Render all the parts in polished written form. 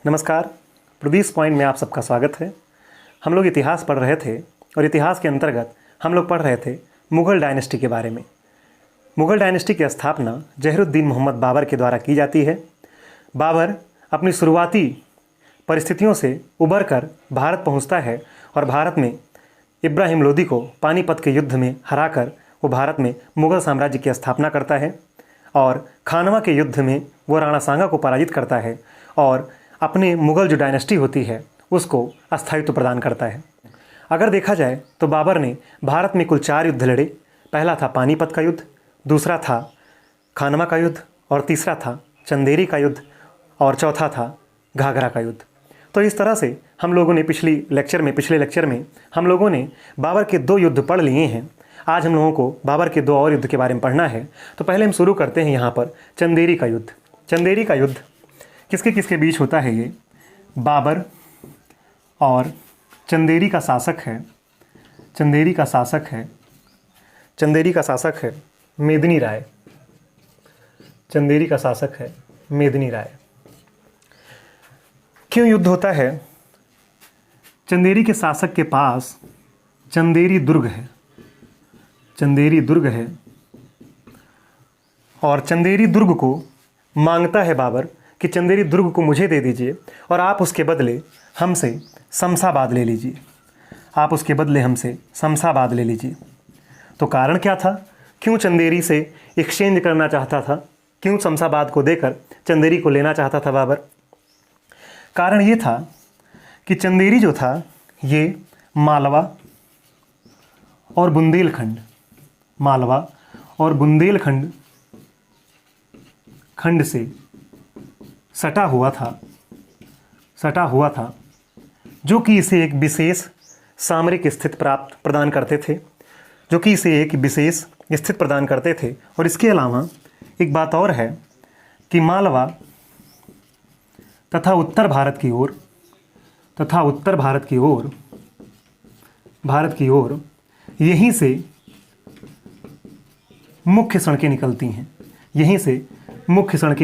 नमस्कार। प्रोदीस पॉइंट में आप सबका स्वागत है। हम लोग इतिहास पढ़ रहे थे और इतिहास के अंतर्गत हम लोग पढ़ रहे थे मुग़ल डायनेस्टी के बारे में। मुग़ल डायनेस्टी की स्थापना ज़हीरुद्दीन मोहम्मद बाबर के द्वारा की जाती है। बाबर अपनी शुरुआती परिस्थितियों से उबर कर भारत पहुंचता है और भारत में इब्राहिम लोदी को पानीपत के युद्ध में हराकर वो भारत में मुग़ल साम्राज्य की स्थापना करता है और खानवा के युद्ध में वो राणा सांगा को पराजित करता है और अपने मुग़ल जो डायनेस्टी होती है उसको अस्थायित्व प्रदान करता है। अगर देखा जाए तो बाबर ने भारत में कुल 4 युद्ध लड़े। पहला था पानीपत का युद्ध, दूसरा था खानवा का युद्ध और तीसरा था चंदेरी का युद्ध और चौथा था घाघरा का युद्ध। तो इस तरह से हम लोगों ने पिछले लेक्चर में हम लोगों ने बाबर के 2 युद्ध पढ़ लिए हैं। आज हम लोगों को बाबर के 2 और युद्ध के बारे में पढ़ना है। तो पहले हम शुरू करते हैं यहाँ पर चंदेरी का युद्ध। चंदेरी का युद्ध किसके किसके बीच होता है? ये बाबर और चंदेरी का शासक है मेदिनी राय। चंदेरी का शासक है मेदिनी राय। क्यों युद्ध होता है? चंदेरी के शासक के पास चंदेरी दुर्ग है और चंदेरी दुर्ग को मांगता है बाबर कि चंदेरी दुर्ग को मुझे दे दीजिए और आप उसके बदले हमसे शमशाबाद ले लीजिए। तो कारण क्या था? क्यों चंदेरी से एक्सचेंज करना चाहता था? क्यों शमशाबाद को देकर चंदेरी को लेना चाहता था बाबर? कारण ये था कि चंदेरी जो था ये मालवा और बुंदेलखंड खंड से सटा हुआ था जो कि इसे एक विशेष सामरिक स्थिति प्रदान करते थे। और इसके अलावा एक बात और है कि मालवा तथा उत्तर भारत की ओर यहीं से मुख्य सड़कें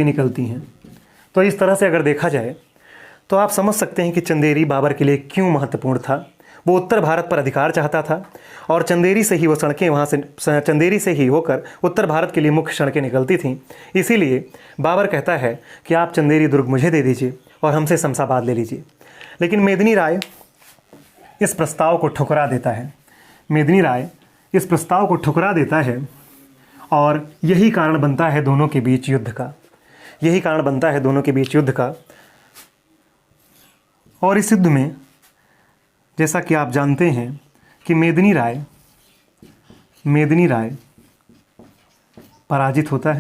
निकलती हैं। तो इस तरह से अगर देखा जाए तो आप समझ सकते हैं कि चंदेरी बाबर के लिए क्यों महत्वपूर्ण था। वो उत्तर भारत पर अधिकार चाहता था और चंदेरी से ही वो सड़कें चंदेरी से ही होकर उत्तर भारत के लिए मुख्य सड़कें निकलती थीं। इसीलिए बाबर कहता है कि आप चंदेरी दुर्ग मुझे दे दीजिए और हमसे शमशाबाद ले लीजिए। लेकिन मेदिनी राय इस प्रस्ताव को ठुकरा देता है और यही कारण बनता है दोनों के बीच युद्ध का। और इस युद्ध में जैसा कि आप जानते हैं कि मेदिनी राय पराजित होता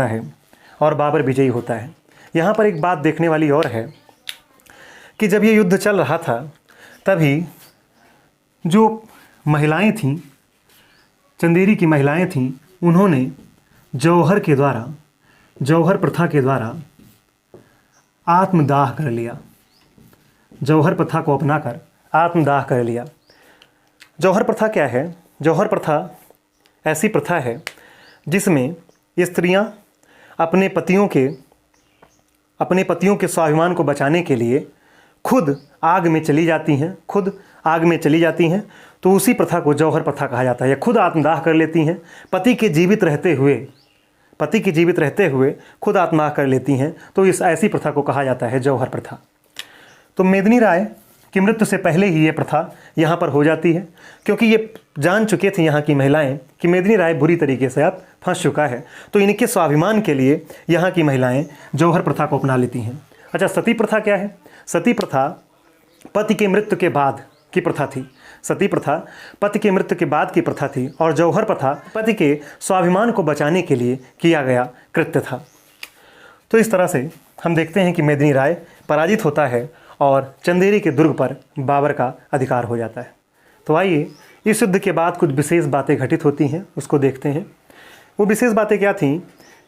है और बाबर विजयी होता है। यहाँ पर एक बात देखने वाली और है कि जब ये युद्ध चल रहा था तभी जो महिलाएं थीं, चंदेरी की महिलाएं थीं, उन्होंने जौहर प्रथा के द्वारा आत्मदाह कर लिया। जौहर प्रथा को अपनाकर आत्मदाह कर लिया। जौहर प्रथा क्या है? जौहर प्रथा ऐसी प्रथा है जिसमें स्त्रियां अपने पतियों के स्वाभिमान को बचाने के लिए खुद आग में चली जाती हैं। तो उसी प्रथा को जौहर प्रथा कहा जाता है। या खुद आत्मदाह कर लेती हैं, पति के जीवित रहते हुए खुद आत्मदाह कर लेती हैं। तो इस ऐसी प्रथा को कहा जाता है जौहर प्रथा। तो मेदिनी राय की मृत्यु से पहले ही ये प्रथा यहाँ पर हो जाती है, क्योंकि ये जान चुके थे यहाँ की महिलाएं कि मेदिनी राय बुरी तरीके से अब फंस चुका है। तो इनके स्वाभिमान के लिए यहाँ की महिलाएं जौहर प्रथा को अपना लेती हैं। अच्छा, सती प्रथा क्या है? सती प्रथा पति के मृत्यु के बाद की प्रथा थी। सती प्रथा पति के मृत्यु के बाद की प्रथा थी और जौहर प्रथा पति के स्वाभिमान को बचाने के लिए किया गया कृत्य था। तो इस तरह से हम देखते हैं कि मेदिनी राय पराजित होता है और चंदेरी के दुर्ग पर बाबर का अधिकार हो जाता है। तो आइए इस युद्ध के बाद कुछ विशेष बातें घटित होती हैं, उसको देखते हैं। वो विशेष बातें क्या थीं?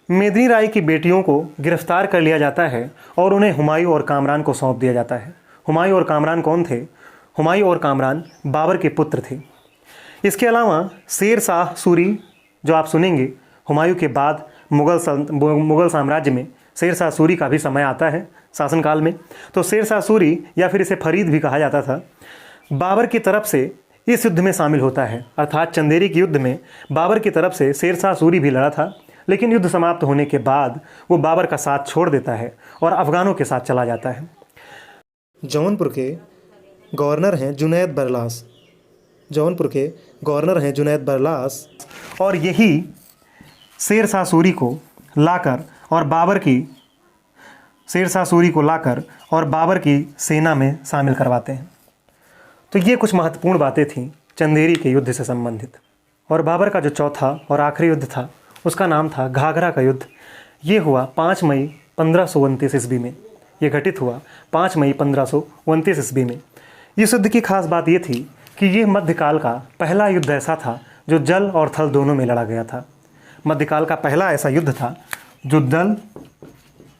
मेदिनी राय की बेटियों को गिरफ्तार कर लिया जाता है और उन्हें हुमायूं और कामरान को सौंप दिया जाता है। हुमायूं और कामरान कौन थे? हुमायूं और कामरान बाबर के पुत्र थे। इसके अलावा शेर शाह सूरी जो आप सुनेंगे, हुमायूं के बाद मुग़ल साम्राज्य में शेरशाह सूरी का भी समय आता है शासनकाल में। तो शेरशाह सूरी या फिर इसे फरीद भी कहा जाता था, बाबर की तरफ से इस युद्ध में शामिल होता है। अर्थात चंदेरी के युद्ध में बाबर की तरफ से शेरशाह सूरी भी लड़ा था, लेकिन युद्ध समाप्त होने के बाद वो बाबर का साथ छोड़ देता है और अफ़गानों के साथ चला जाता है। जौनपुर के गवर्नर हैं जुनैद बरलास, जौनपुर के गवर्नर हैं जुनैद बरलास, और यही शेरशाह सूरी को लाकर और बाबर की सेना में शामिल करवाते हैं। तो ये कुछ महत्वपूर्ण बातें थीं चंदेरी के युद्ध से संबंधित। और बाबर का जो चौथा और आखिरी युद्ध था उसका नाम था घाघरा का युद्ध। ये हुआ 5 मई 1529 ईस्वी में। ये घटित हुआ 5 मई 1529 ईस्वी में। इस युद्ध की खास बात ये थी कि ये मध्यकाल का पहला युद्ध ऐसा था जो जल और थल दोनों में लड़ा गया था। मध्यकाल का पहला ऐसा युद्ध था जो जल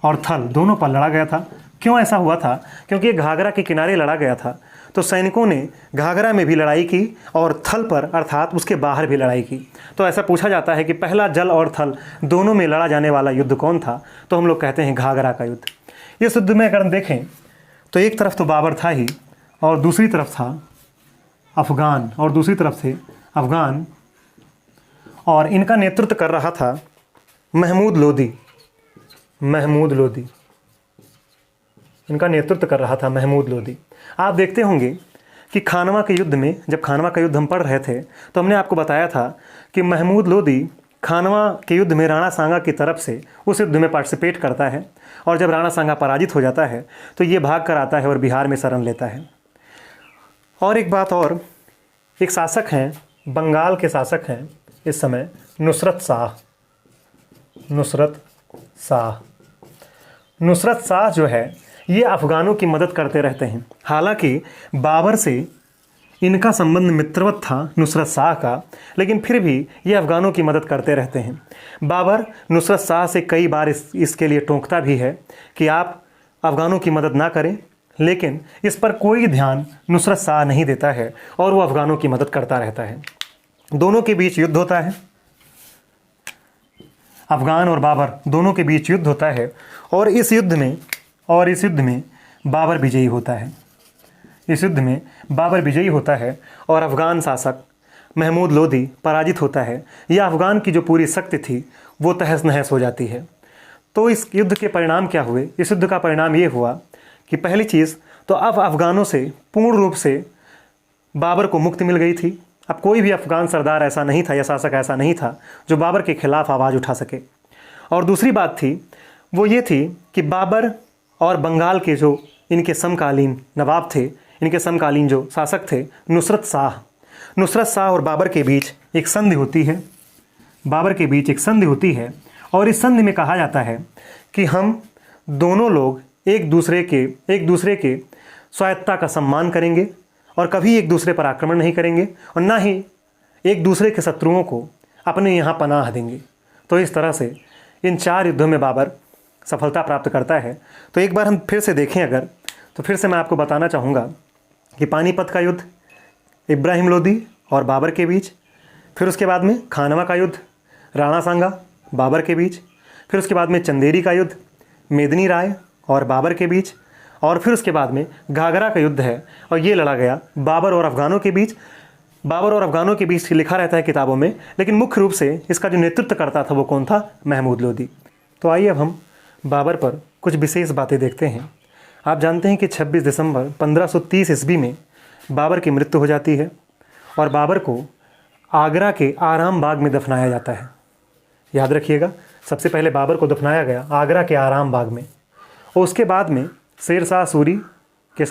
और थल दोनों पर लड़ा गया था। क्यों ऐसा हुआ था? क्योंकि ये घाघरा के किनारे लड़ा गया था, तो सैनिकों ने घाघरा में भी लड़ाई की और थल पर अर्थात उसके बाहर भी लड़ाई की। तो ऐसा पूछा जाता है कि पहला जल और थल दोनों में लड़ा जाने वाला युद्ध कौन था? तो हम लोग कहते हैं घाघरा का युद्ध। इस युद्ध में अगर हम देखें तो एक तरफ तो बाबर था ही और दूसरी तरफ था अफ़गान, और दूसरी तरफ से अफ़गान, और इनका नेतृत्व कर रहा था महमूद लोदी। इनका नेतृत्व कर रहा था महमूद लोदी। आप देखते होंगे कि खानवा के युद्ध में, जब खानवा का युद्ध हम पढ़ रहे थे तो हमने आपको बताया था कि महमूद लोदी खानवा के युद्ध में राणा सांगा की तरफ से उस युद्ध में पार्टिसिपेट करता है, और जब राणा सांगा पराजित हो जाता है तो ये भाग कर आता है और बिहार में शरण लेता है। और एक बात और, एक शासक हैं, बंगाल के शासक हैं इस समय, नुसरत शाह जो है ये अफ़गानों की मदद करते रहते हैं। हालांकि बाबर से इनका संबंध मित्रवत था नुसरत शाह का, लेकिन फिर भी ये अफ़गानों की मदद करते रहते हैं। बाबर नुसरत शाह से कई बार इसके लिए टोकता भी है कि आप अफ़गानों की मदद ना करें, लेकिन इस पर कोई ध्यान नुसरत शाह नहीं देता है और वो अफ़गानों की मदद करता रहता है। दोनों के बीच युद्ध होता है, अफ़गान और बाबर दोनों के बीच युद्ध होता है, और इस युद्ध में बाबर विजयी होता है और अफ़गान शासक महमूद लोदी पराजित होता है, या अफ़गान की जो पूरी शक्ति थी वो तहस नहस हो जाती है। तो इस युद्ध के परिणाम क्या हुए? इस युद्ध का परिणाम ये हुआ कि पहली चीज़ तो अब अफ़गानों से पूर्ण रूप से बाबर को मुक्ति मिल गई थी। अब कोई भी अफ़गान सरदार ऐसा नहीं था या शासक ऐसा नहीं था जो बाबर के खिलाफ आवाज़ उठा सके। और दूसरी बात थी वो ये थी कि बाबर और बंगाल के जो इनके समकालीन नवाब थे, इनके समकालीन जो शासक थे नुसरत शाह और बाबर के बीच एक संधि होती है। और इस संधि में कहा जाता है कि हम दोनों लोग एक दूसरे के स्वायत्ता का सम्मान करेंगे और कभी एक दूसरे पर आक्रमण नहीं करेंगे और ना ही एक दूसरे के शत्रुओं को अपने यहाँ पनाह देंगे। तो इस तरह से इन 4 युद्धों में बाबर सफलता प्राप्त करता है। तो एक बार हम फिर से देखें अगर, तो फिर से मैं आपको बताना चाहूँगा कि पानीपत का युद्ध इब्राहिम लोदी और बाबर के बीच, फिर उसके बाद में खानवा का युद्ध राणा सांगा बाबर के बीच, फिर उसके बाद में चंदेरी का युद्ध मेदिनी राय और बाबर के बीच, और फिर उसके बाद में घाघरा का युद्ध है और ये लड़ा गया बाबर और अफ़गानों के बीच लिखा रहता है किताबों में, लेकिन मुख्य रूप से इसका जो नेतृत्व करता था वो कौन था? महमूद लोदी। तो आइए अब हम बाबर पर कुछ विशेष बातें देखते हैं। आप जानते हैं कि 26 दिसंबर 1530 ईस्वी में बाबर की मृत्यु हो जाती है और बाबर को आगरा के आराम बाग में दफनाया जाता है। याद रखिएगा, सबसे पहले बाबर को दफनाया गया आगरा के आराम बाग में, और उसके बाद में शेरशाह सूरी के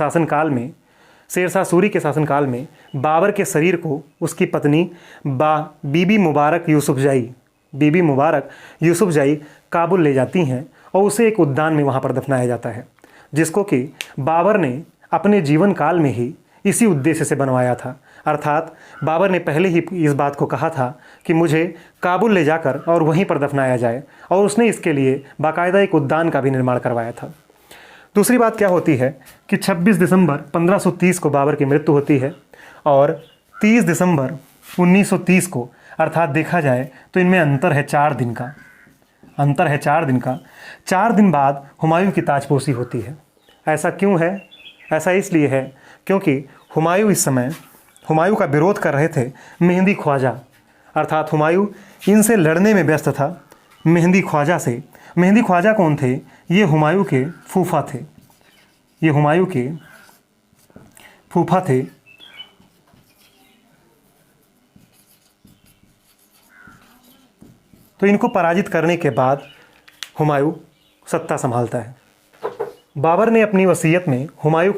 शासनकाल में बाबर के शरीर को उसकी पत्नी बीबी मुबारक यूसुफजाई काबुल ले जाती हैं और उसे एक उद्यान में वहाँ पर दफनाया जाता है, जिसको कि बाबर ने अपने जीवन काल में ही इसी उद्देश्य से बनवाया था। अर्थात बाबर ने पहले ही इस बात को कहा था कि मुझे काबुल ले जाकर और वहीं पर दफनाया जाए, और उसने इसके लिए बाकायदा एक उद्यान का भी निर्माण करवाया था। दूसरी बात क्या होती है कि 26 दिसंबर 1530 को बाबर की मृत्यु होती है और 30 दिसंबर 1930 को, अर्थात देखा जाए तो इनमें अंतर है 4 दिन का, अंतर है 4 दिन का। 4 दिन बाद हुमायूं की ताजपोशी होती है। ऐसा क्यों है? ऐसा इसलिए है क्योंकि हुमायूं इस समय हुमायूं का विरोध कर रहे थे मेहंदी ख्वाजा, अर्थात हुमायूं इनसे लड़ने में व्यस्त था मेहंदी ख्वाजा से। मेहंदी ख्वाजा कौन थे? ये हुमायूं के फूफा थे। ये हुमायूं के फूफा थे। तो इनको पराजित करने के बाद हुमायूं सत्ता संभालता है। बाबर ने अपनी वसीयत में हुमायूं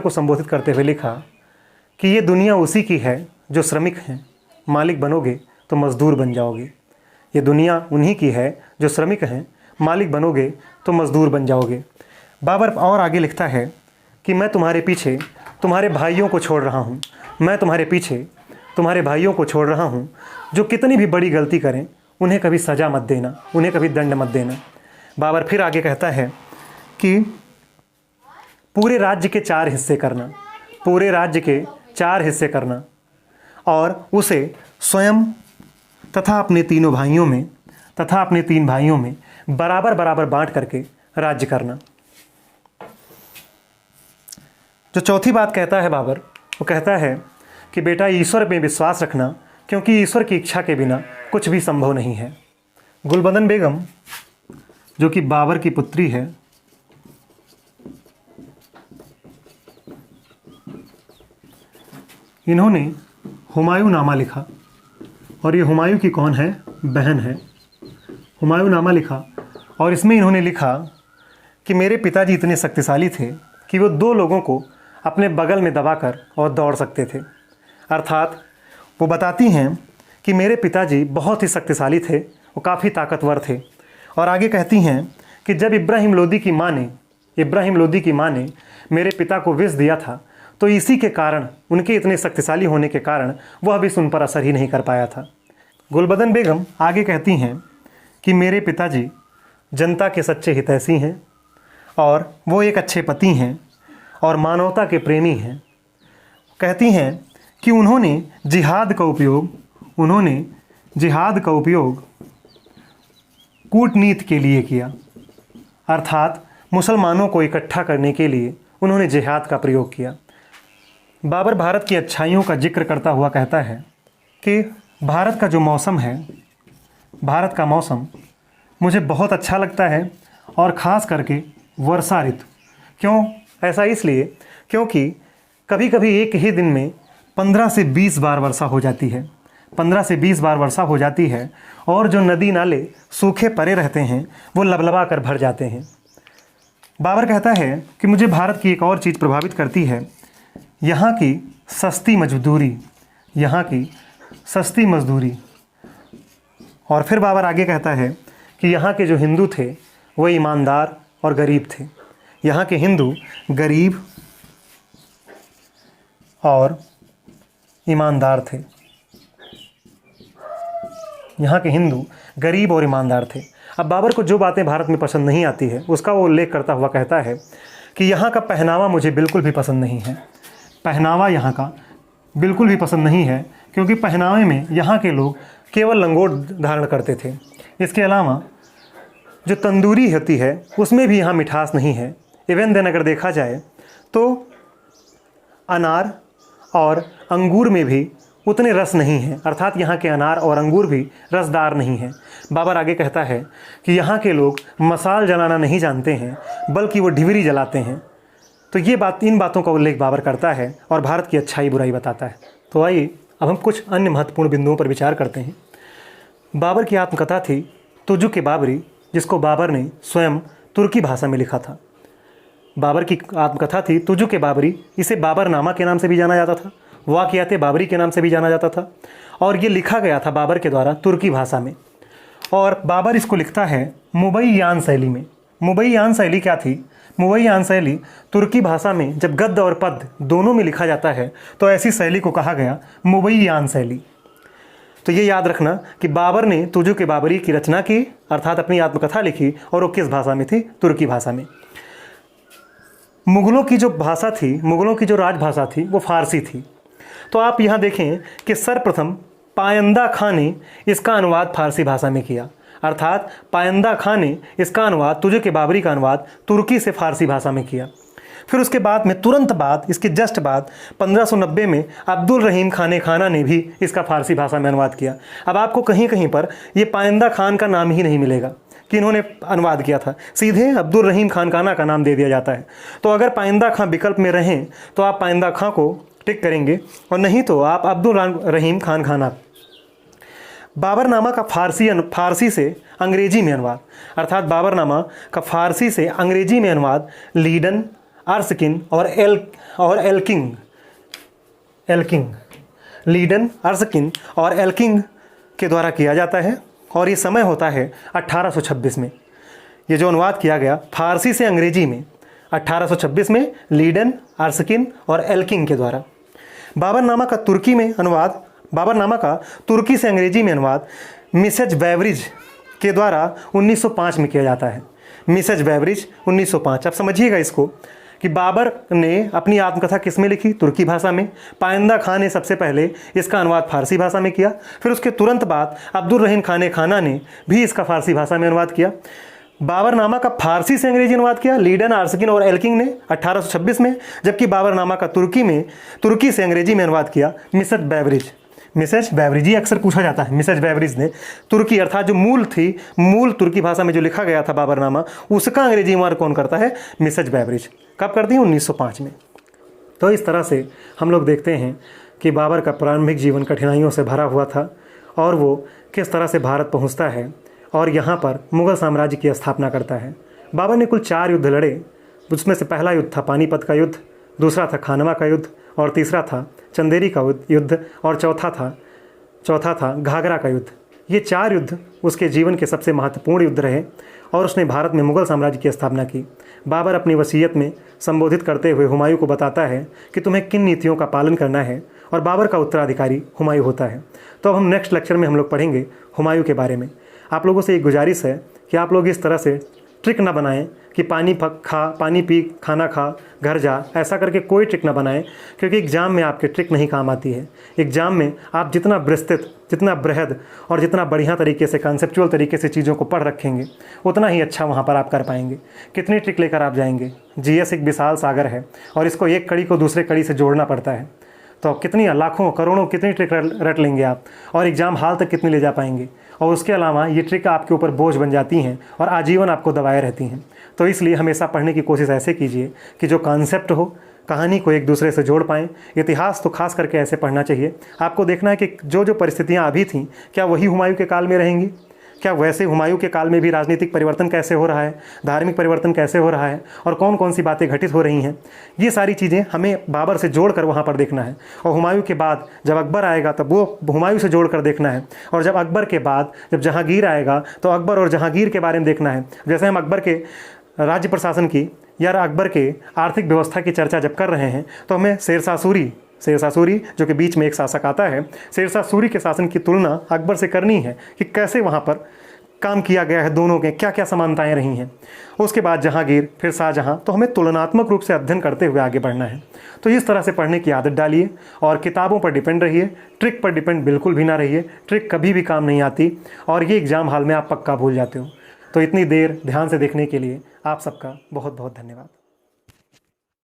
को संबोधित करते हुए लिखा कि ये दुनिया उसी की है जो श्रमिक हैं, मालिक बनोगे तो मज़दूर बन जाओगे। ये दुनिया उन्हीं की है जो श्रमिक हैं, मालिक बनोगे तो मज़दूर बन जाओगे। बाबर और आगे लिखता है कि मैं तुम्हारे पीछे तुम्हारे भाइयों को छोड़ रहा हूँ। मैं तुम्हारे पीछे तुम्हारे भाइयों को छोड़ रहा हूँ जो कितनी भी बड़ी गलती करें उन्हें कभी सज़ा मत देना, उन्हें कभी दंड मत देना। बाबर फिर आगे कहता है कि पूरे राज्य के 4 हिस्से करना, पूरे राज्य के 4 हिस्से करना और उसे स्वयं तथा अपने 3 भाइयों में बराबर बराबर बांट करके राज्य करना। जो चौथी बात कहता है बाबर, वो कहता है कि बेटा ईश्वर में विश्वास रखना, क्योंकि ईश्वर की इच्छा के बिना कुछ भी संभव नहीं है। गुलबदन बेगम जो कि बाबर की पुत्री है, इन्होंने हुमायूं नामा लिखा और ये हुमायूं की कौन है? बहन है। हुमायूं नामा लिखा और इसमें इन्होंने लिखा कि मेरे पिताजी इतने शक्तिशाली थे कि वो 2 लोगों को अपने बगल में दबाकर और दौड़ सकते थे। अर्थात वो बताती हैं कि मेरे पिताजी बहुत ही शक्तिशाली थे, वो काफ़ी ताकतवर थे। और आगे कहती हैं कि जब इब्राहिम लोदी की माँ ने मेरे पिता को विष दिया था, तो इसी के कारण, उनके इतने शक्तिशाली होने के कारण वह विष उन पर असर ही नहीं कर पाया था। गुलबदन बेगम आगे कहती हैं कि मेरे पिताजी जनता के सच्चे हितैषी हैं और वो एक अच्छे पति हैं और मानवता के प्रेमी हैं। कहती हैं कि उन्होंने जिहाद का उपयोग कूटनीति के लिए किया, अर्थात मुसलमानों को इकट्ठा करने के लिए उन्होंने जिहाद का प्रयोग किया। बाबर भारत की अच्छाइयों का जिक्र करता हुआ कहता है कि भारत का जो मौसम है, भारत का मौसम मुझे बहुत अच्छा लगता है और ख़ास करके वर्षा ऋतु। क्यों? ऐसा इसलिए क्योंकि कभी कभी एक ही दिन में 15 से 20 बार वर्षा हो जाती है। 15 से 20 बार वर्षा हो जाती है और जो नदी नाले सूखे पड़े रहते हैं वो लबलबा कर भर जाते हैं। बाबर कहता है कि मुझे भारत की एक और चीज़ प्रभावित करती है, यहाँ की सस्ती मजदूरी। और फिर बाबर आगे कहता है कि यहाँ के जो हिंदू थे वो ईमानदार और गरीब थे। यहाँ के हिंदू गरीब और ईमानदार थे। यहाँ के हिंदू गरीब और ईमानदार थे। अब बाबर को जो बातें भारत में पसंद नहीं आती है उसका वो उल्लेख करता हुआ कहता है कि यहाँ का पहनावा मुझे बिल्कुल भी पसंद नहीं है। पहनावा यहाँ का बिल्कुल भी पसंद नहीं है क्योंकि पहनावे में यहाँ के लोग केवल लंगोट धारण करते थे। इसके अलावा जो तंदूरी होती है उसमें भी यहाँ मिठास नहीं है। इवन देन अगर देखा जाए तो अनार और अंगूर में भी उतने रस नहीं है, अर्थात यहाँ के अनार और अंगूर भी रसदार नहीं है। बाबर आगे कहता है कि यहाँ के लोग मसाल जलाना नहीं जानते हैं बल्कि वो ढिवरी जलाते हैं। तो ये बात, इन बातों का उल्लेख बाबर करता है और भारत की अच्छाई बुराई बताता है। तो आइए अब हम कुछ अन्य महत्वपूर्ण बिंदुओं पर विचार करते हैं। बाबर की आत्मकथा थी तुजुक-ए बाबरी, जिसको बाबर ने स्वयं तुर्की भाषा में लिखा था। बाबर की आत्मकथा थी तुजुक-ए बाबरी। इसे बाबरनामा के नाम से भी जाना जाता था, वाक़ियात बाबरी के नाम से भी जाना जाता था और ये लिखा गया था बाबर के द्वारा तुर्की भाषा में। और बाबर इसको लिखता है मुबैयान शैली में। मुबैयान शैली क्या थी? मुबैयान शैली तुर्की भाषा में जब गद्य और पद्य दोनों में लिखा जाता है तो ऐसी शैली को कहा गया मुबैयान शैली। तो ये याद रखना कि बाबर ने तुजुक-ए बाबरी की रचना की, अर्थात अपनी आत्मकथा लिखी, और वो किस भाषा में थी? तुर्की भाषा में। मुग़लों की जो भाषा थी, मुग़लों की जो राजभाषा थी वो फ़ारसी थी। तो आप यहाँ देखें कि सर्वप्रथम पायंदा खां ने इसका अनुवाद फ़ारसी भाषा में किया। अर्थात पायंदा खां ने इसका अनुवाद, तुझे के बाबरी का अनुवाद तुर्की से फारसी भाषा में किया। फिर उसके बाद में तुरंत बाद, इसके जस्ट बाद 1590 में अब्दुल रहीम खान खाना ने भी इसका फारसी भाषा में अनुवाद किया। अब आपको कहीं कहीं पर ये पायंदा खान का नाम ही नहीं मिलेगा कि इन्होंने अनुवाद किया था, सीधे अब्दुल रहीम खान खाना का नाम दे दिया जाता है। तो अगर पायंदा खां विकल्प में रहें तो आप पायंदा खां को टिक करेंगे और नहीं तो आप अब्दुल रहीम खान खाना। बाबरनामा का फारसी से अंग्रेजी में अनुवाद, अर्थात बाबरनामा का फारसी से अंग्रेजी में अनुवाद लीडन, अर्सकिन और एल्किंग लीडन, अर्सकिन और एल्किंग के द्वारा किया जाता है और ये समय होता है 1826 में। ये जो अनुवाद किया गया फारसी से अंग्रेजी में 1826 में लीडन, अर्सकिन और एल्किंग के द्वारा। बाबरनामा का तुर्की से अंग्रेजी में अनुवाद मिसेज बेवरिज के द्वारा 1905 में किया जाता है। Mrs Beveridge 1905। अब समझिएगा इसको कि बाबर ने अपनी आत्मकथा किस में लिखी? तुर्की भाषा में। पायंदा खां ने सबसे पहले इसका अनुवाद फारसी भाषा में किया, फिर उसके तुरंत बाद अब्दुल रहीम खान खाना ने भी इसका फारसी भाषा में अनुवाद किया। बाबरनामा का फारसी से अंग्रेजी अनुवाद किया लीडन, आर्सकिन और एल्किंग ने 1826 में, जबकि बाबरनामा का तुर्की से अंग्रेजी में अनुवाद किया मिसेज बेवरिज। ये अक्सर पूछा जाता है, मिसेज बेवरिज ने तुर्की अर्थात जो मूल तुर्की भाषा में जो लिखा गया था बाबरनामा, उसका अंग्रेजी अनुवाद कौन करता है? Mrs Beveridge. कब करती है? 1905 में। तो इस तरह से हम लोग देखते हैं कि बाबर का प्रारंभिक जीवन कठिनाइयों से भरा हुआ था और वो किस तरह से भारत पहुंचता है और यहाँ पर मुग़ल साम्राज्य की स्थापना करता है। बाबर ने कुल 4 युद्ध लड़े, उसमें से पहला युद्ध था पानीपत का युद्ध, दूसरा था खानवा का युद्ध और तीसरा था चंदेरी का युद्ध और चौथा था घाघरा का युद्ध। ये 4 युद्ध उसके जीवन के सबसे महत्वपूर्ण युद्ध रहे और उसने भारत में मुग़ल साम्राज्य की स्थापना की। बाबर अपनी वसीयत में संबोधित करते हुए हुमायूं को बताता है कि तुम्हें किन नीतियों का पालन करना है और बाबर का उत्तराधिकारी हुमायूं होता है। तो अब हम नेक्स्ट लेक्चर में हम लोग पढ़ेंगे हुमायूं के बारे में। आप लोगों से एक गुजारिश है कि आप लोग इस तरह से ट्रिक ना बनाएं कि पानी पी, खाना खा, घर जा, ऐसा करके कोई ट्रिक ना बनाएं, क्योंकि एग्ज़ाम में आपके ट्रिक नहीं काम आती है। एग्ज़ाम में आप जितना विस्तृत, जितना बृहद और जितना बढ़िया तरीके से, कॉन्सेप्चुअल तरीके से चीज़ों को पढ़ रखेंगे, उतना ही अच्छा वहाँ पर आप कर पाएंगे। कितनी ट्रिक लेकर आप जाएंगे? जीएस एक विशाल सागर है और इसको एक कड़ी को दूसरे कड़ी से जोड़ना पड़ता है। तो कितनी लाखों करोड़ों कितनी ट्रिक रट लेंगे आप और एग्ज़ाम हाल तक कितनी ले जा पाएंगे? और उसके अलावा ये ट्रिक आपके ऊपर बोझ बन जाती हैं और आजीवन आपको दबाए रहती हैं। तो इसलिए हमेशा पढ़ने की कोशिश ऐसे कीजिए कि जो कॉन्सेप्ट हो, कहानी को एक दूसरे से जोड़ पाएँ। इतिहास तो खास करके ऐसे पढ़ना चाहिए। आपको देखना है कि जो परिस्थितियाँ अभी थीं, क्या वही हुमायूं के काल में रहेंगी? क्या वैसे हुमायूं के काल में भी राजनीतिक परिवर्तन कैसे हो रहा है, धार्मिक परिवर्तन कैसे हो रहा है और कौन कौन सी बातें घटित हो रही हैं? ये सारी चीज़ें हमें बाबर से जोड़कर वहाँ पर देखना है। और हुमायूं के बाद जब अकबर आएगा तब वो हुमायूं से जोड़कर देखना है। और जब अकबर के बाद जब जहांगीर आएगा तो अकबर और जहांगीर के बारे में देखना है। जैसे हम अकबर के राज्य प्रशासन की या अकबर के आर्थिक व्यवस्था की चर्चा जब कर रहे हैं तो हमें शेरशाह सूरी जो कि बीच में एक शासक आता है, शेरशाह सूरी के शासन की तुलना अकबर से करनी है कि कैसे वहाँ पर काम किया गया है, दोनों के क्या क्या समानताएं रही हैं। उसके बाद जहांगीर, फिर शाहजहां। तो हमें तुलनात्मक रूप से अध्ययन करते हुए आगे बढ़ना है। तो इस तरह से पढ़ने की आदत डालिए और किताबों पर डिपेंड रहिए, ट्रिक पर डिपेंड बिल्कुल भी ना रहिए। ट्रिक कभी भी काम नहीं आती और ये एग्ज़ाम हाल में आप पक्का भूल जाते हो। तो इतनी देर ध्यान से देखने के लिए आप सबका बहुत बहुत धन्यवाद।